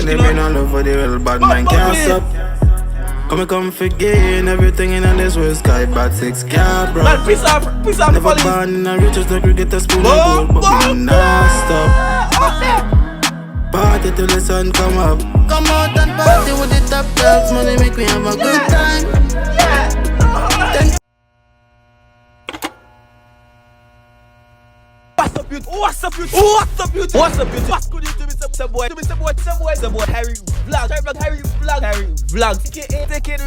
When they bring on love for the real bad man can't stop. Come forget everything in this world. Sky bad Sixx car, bro. Man, peace out Never police. born in a riches like we get a spoon of gold, but we not stop. Party till the sun come up. Come out and party with the top dogs. Money make me have a good time. What's up, you? What's good, YouTube? It's a boy. Harry Vlogs.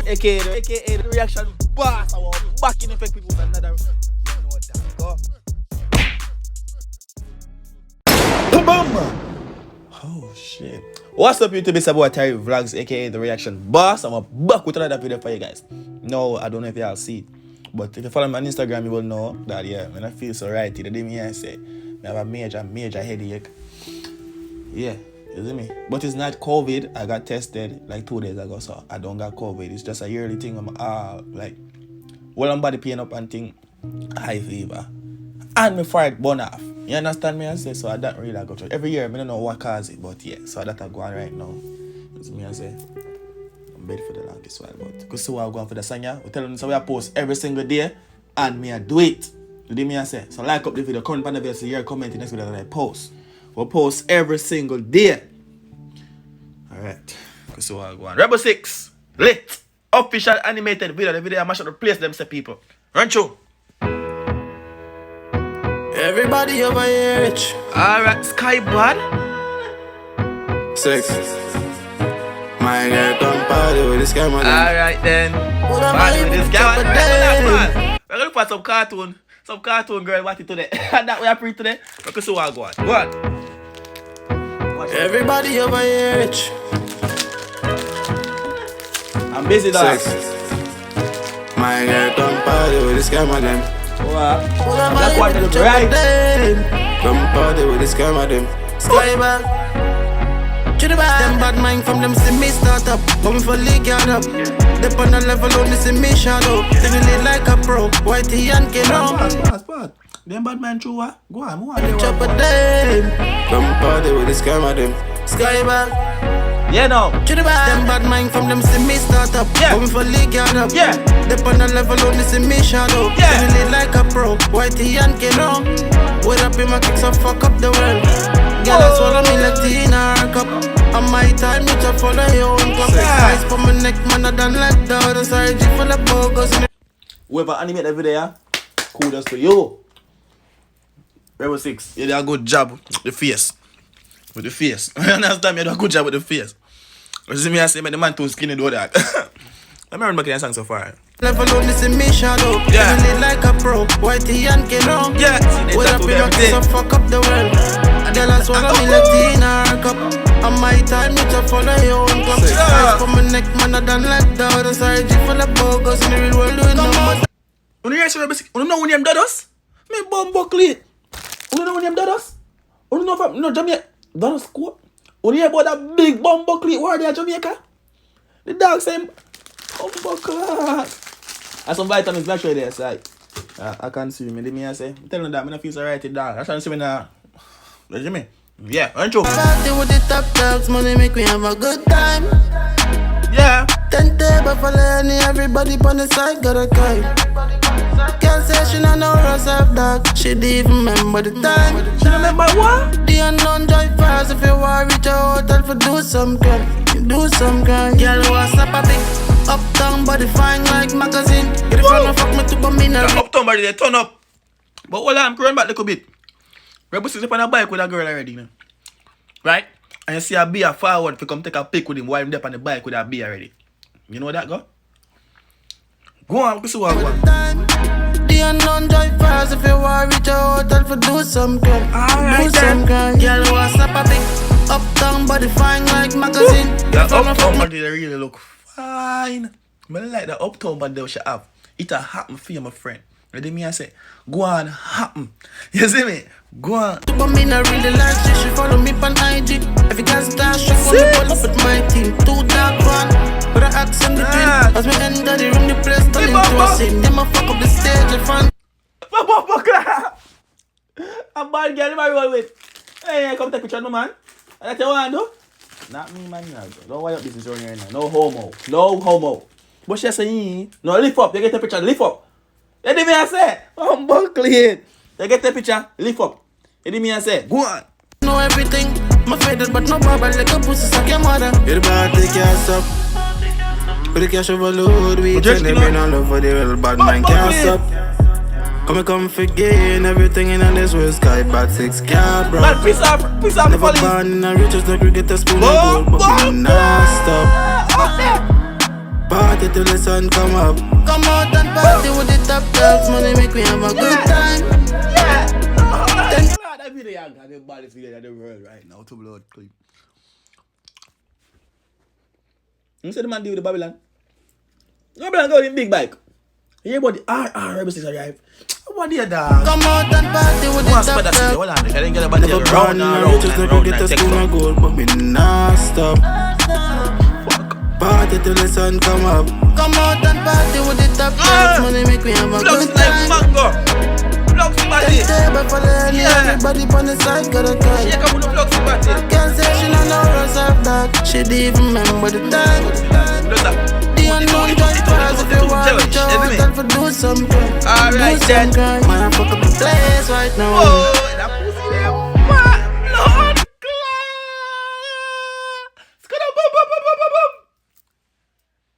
AKA the reaction boss. I want back in effect with another. You know what that go. Boom! Oh shit. What's up, YouTube? It's a boy Tyrekevlogs, aka the reaction boss. I'm back with another video for you guys. No, I don't know if y'all see it, but if you follow me on Instagram, you will know that when I feel so right, the day me I say I have a major headache. Yeah, you see me? But it's not COVID. I got tested like 2 days ago, so I don't got COVID. It's just a yearly thing. I'm like, well, I'm body pain up and thing, high fever, and my fart burn off. You understand me? I say so. I don't really go to every year. I don't know what causes it, but yeah. So that I go on right now. It's me. I say I'm ready for the longest while, but because so I'm going for the song. We tell them so we post every single day, and me I do it. You do me I say. So like up the video, comment on the video, so you're commenting next video that I post. We'll post every single day. Alright. So I'll go on. Rebel Sixx, lit, official animated video. The video I mash up the place, them say people. Run through. Everybody over here rich. Alright, Sky Bad. Sixx. My girl come party with this camera. Alright then. Party with this camera. We're gonna put some cartoon. Some cartoon girl watch it today. That way I pre today. Because so I'll go on. Go on. Everybody over here rich. I'm busy dog. Sixx. My girl come party with this camera them. What? That's what it looks right. Come party with this camera them. Sky back. Trinidad. Them bad mind from them see me start up. Come for league yard up. Dip on the level only see me shadow. They really like a pro. Whitey and Keno. Pass. Them bad man true what? Go on, move on. Chop a them. Come party with this camera them. Sky back. Yeah, no. Trinidad. Them bad mind from them see me start up. Yeah. Come for league yard up. Yeah. Dip on the level only see me shadow. Yeah. They really like a pro. Whitey and Keno. Wait up in my kicks and fuck up the world. Girl, that's what I mean like Tina cup. On my time, you just follow your own clock. Ice for my neck, man, I done like that. I'm sorry, G for the bogus. Whoever animate the video, kudos to you. Rebel Sixx, you did a good job with the face. With the face. You understand me? You did a good job with the face. You see me, I say, man, the man too skinny do that. Let me run back in the song so far. Level only see me shadow. Yeah. Really like a pro. Whitey and Keno. Yeah, see, they wait talk up to in my everything. kicks and fuck up the world. Girl, that's what I mean like Tina cup. On my time, you just follow your own clock. Ice for my neck, man, I done like that. I'm sorry, G for the bogus. In the real world, doing no more. When you hear Rebel Sixx, you know when you did us? Me bumbo clean. You know when you did us? You know from no Jamaica? Done score. When you hear about that big bumbo clean, where are they Jamaica? The dog say, bumbo class. And some vitamins naturally there, so I can't see me. I say, I'm telling you that, I don't feel so right, dog. I trying to see me now. What do you mean? Yeah, aren't you? Party with the top dogs, money make me have a good time. Yeah. 10 table for Lenny, everybody on the side got a kite. Girl say she not know herself, dog. She didn't even remember the time. She remember what? The unknown drive fast. If you want reach a hotel for do some crime, you do some crime. Girl what's up a big uptown body fine like magazine. Get the front fuck me to bomb in a the uptown body they turn up. But hold on, I'm going back a little bit. Rebel Sixx up on a bike with a girl already, you know? Right? And you see a beer forward if you come take a pic with him while I'm there on the bike with a beer already. You know where that go? Go on, see what I want. The unknown drive fast. If you want reach a hotel for do some crime, Alright, do some crime. Girl what's up a big uptown body fine like magazine. That uptown body they really look fine. I like the uptown body they should have. It a happen for you, my friend. Ready me I say, go on, happen. You see me? Go on. But me not really like she follow me on IG. If you can't start, she follow pull up with my team. Too dark one, but I ask in the dream. As we enter the room, the place turn into a scene. Them a fuck up the stage in front. A bad girl in my roll with. Hey, come take a picture, no man. That's what you want to do? Not me, man. Don't wire up this on here now. No homo. No homo. But she saying, no, lift up. You get the picture, lift up. You hear me I say? I'm buckling. You get the picture, lift up. You hear me I say? Go on. Know everything. My faded, but no bubble like a pussy suck your mother. You're about to cash up. Put the cash overload. We tell them we don't love for the real bad man cash up. Come forget everything in this world. Sky bad 6 car, bro. Man, peace off the Never police. born in a riches like we get a spoon of gold, but we not stop. Party till the sun come up. Come out and party with the top dogs. Money make me have a good time. That video I got the baddest video in the world right now. To blood clip. You see the man deal with the Babylon? Babylon got in big bike. You hear about the RR Sixx arrive. What do you dog? Come out and party with the top dogs. Hold on, I didn't get about the Never born in a riches like we get a spoon of gold, but we not stop. Party till the sun come up. Come out and party with the top dogs. Money make me have a good time. Table for the everybody on the side got a gun. Can't say she don't know herself that. She didn't even remember the time. The unknown just pass if you want to tell for do something. Alright then. Man, fuck up the place right now. Oh, that pussy there. What? Lord God.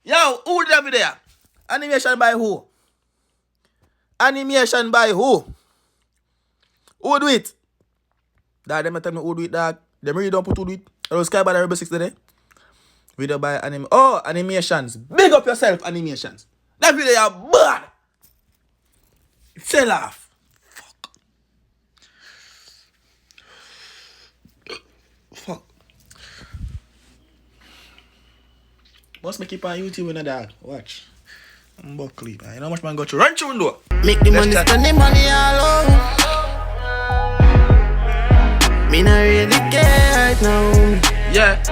Yo, who did that video? Animation by who? Animation by who? Who do it? Dad, them tell me who do it, dog. Them really don't put who do it. I was sky by the Rebel Sixx today. Video by animations. Big up yourself, animations. That video is bad. Sell off. Fuck. Must me keep on YouTube in the dog. Watch. I'm buckly, man. You know how much man got to run through though. Make the money, spend the money all over. Me not really care right now. Yeah.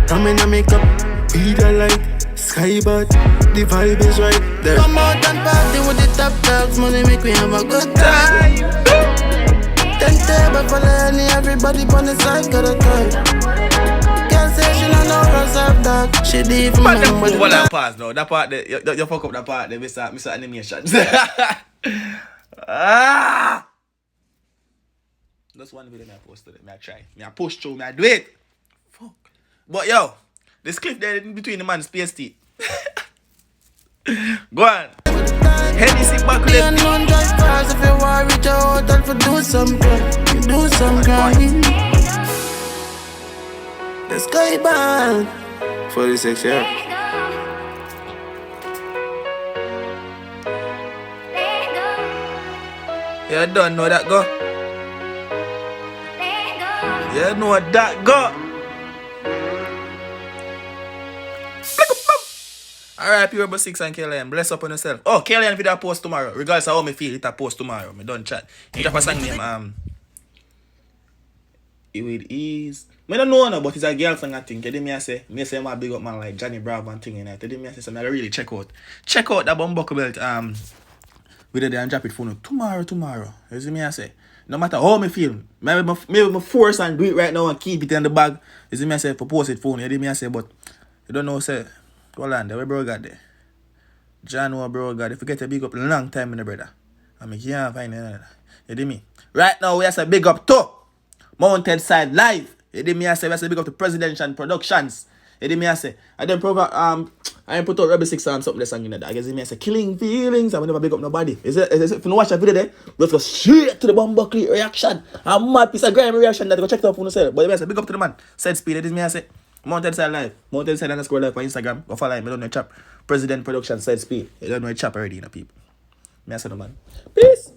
Come in and make up, be the light, sky but the vibe is right there. Come out and party with the top dogs, money make me have a good time. 10 table for Lenny, everybody on the side got a gun. Can't say she don't know herself, dog. She didn't even remember the time. Pause now. That part there, you fuck up that part there, Mr. Animations. That's one video I posted. I try. I push through. I do it. Fuck. But yo, this clip there in between the man's PST. Go on. Hennessy back left. Unknown drive cars if you want to reach a hotel for do some crime. You do some crime. The sky band for the 6 years. You don't know that go. You know that go. Alright, Rebel Sixx and Kellyan. Bless up on yourself. Oh, Kellyan video post tomorrow. Regardless of how me feel, it a post tomorrow. Me done chat. You have a song name, It is. I don't know, but it's a girl song I think. You me I say my big up man like Johnny Bravo and thing in it. You me I say something I really check out that Bumbuckle belt video there and drop it for no tomorrow. You see me I say. No matter how me feel, maybe my force and do it right now and keep it in the bag. You see me I say for post it phone. You see me I say, but you don't know say. Hold on, where bro got there? John, what bro got there? Forget to big up a long time in the brother. I mean, can't find it. You see me? Right now, we have to big up to Mounted Side Live. You see me? I say, we have to big up to Presidential Productions. You see me? I say, I then I put out Rebel Sixx and something song in there. I guess me I say, Killing Feelings. I will never big up nobody. Is it if you watch that video there, let's go straight to the Bumbuckle reaction. A mad piece of grime reaction that you go check it out for yourself. But I say, big up to the man. Said Speed. You see me? I say, Mounted Side Live. Mounted Side _ Live on Instagram. Go follow him. I don't know chap. President Production Said Speed. You don't know chap already, you know, people. Me I say no man. Peace.